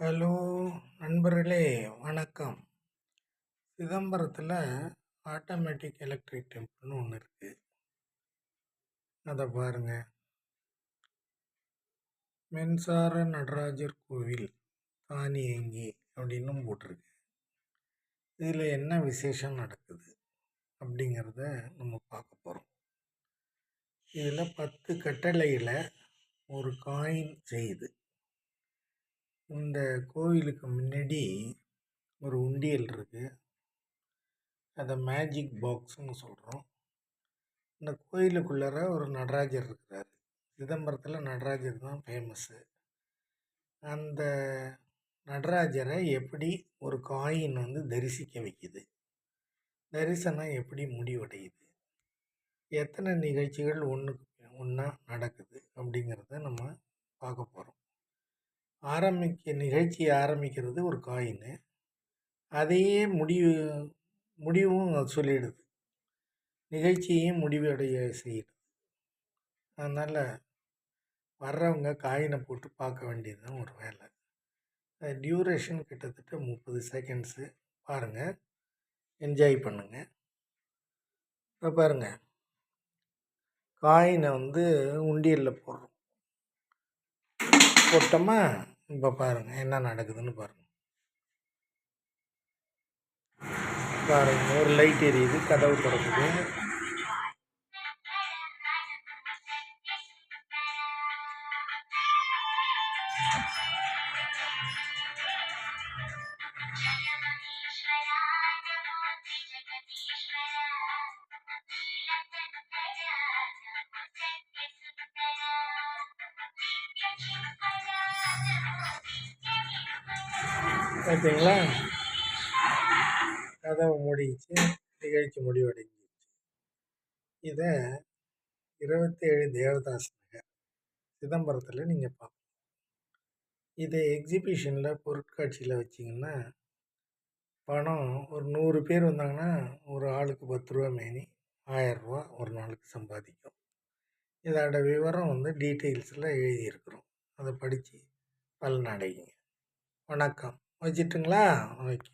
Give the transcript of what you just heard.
Hello நண்பர்களே, வணக்கம். சிதம்பரத்தில் ஆட்டோமேட்டிக் எலக்ட்ரிக் டெம்பிள்னு ஒன்று இருக்குது. அதை பாருங்க. மின்சார நடராஜர் கோவில் தானியங்கி அப்படின்னும் போட்டிருக்கு. இதில் என்ன விசேஷம் நடக்குது அப்படிங்கிறத நம்ம பார்க்க போகிறோம். இதில் 10 கட்டளையில் ஒரு காயின் செய்யுது. இந்த கோவிலுக்கு முன்னாடி ஒரு உண்டியல் இருக்குது. அதை மேஜிக் பாக்ஸ்னு சொல்கிறோம். இந்த கோயிலுக்குள்ளார ஒரு நடராஜர் இருக்கிறார். சிதம்பரத்தில் நடராஜர் தான் ஃபேமஸ்ஸு. அந்த நடராஜரை எப்படி ஒரு காயின் தரிசிக்க வைக்குது, தரிசனம் எப்படி முடிவடையுது, எத்தனை நிகழ்ச்சிகள் ஒன்றுக்கு ஒன்றா நடக்குது அப்படிங்கிறத நம்ம பார்க்க போகிறோம். நிகழ்ச்சி ஆரம்பிக்கிறது ஒரு காயின், அதையே முடிவும் சொல்லிடுது, நிகழ்ச்சியையும் முடிவடைய செய்யுது. அதனால் வர்றவங்க காயினை போட்டு பார்க்க வேண்டியது தான் ஒரு வேலை. டியூரேஷன் கிட்டத்தட்ட 30 செகண்ட்ஸு. பாருங்கள், என்ஜாய் பண்ணுங்கள். இப்போ பாருங்கள், காயினை உண்டியலில் போடுறோம். போட்டோமா? இப்போ பாருங்கள் என்ன நடக்குதுன்னு பாருங்கள். ஒரு லைட் எரியுது, கதவு திறக்குது. பார்த்தீங்களா? கதவை மூடிச்சு, நிகழ்ச்சி முடிவடைஞ்சிச்சு. இதை 27 தேவதாஸ் நகர் சிதம்பரத்தில் நீங்கள் பார்க்கலாம். இதை எக்ஸிபிஷனில் பொருட்காட்சியில் வச்சிங்கன்னா பணம் ஒரு 100 பேர் வந்தாங்கன்னா ஒரு ஆளுக்கு 10 ரூபா மேனி 1000 ரூபா ஒரு நாளுக்கு சம்பாதிக்கும். இதோட விவரம் டீட்டெயில்ஸில் எழுதியிருக்கிறோம். அதை படித்து பலனடைங்க. வணக்கம். வச்சிட்டுங்களா? ஓகே.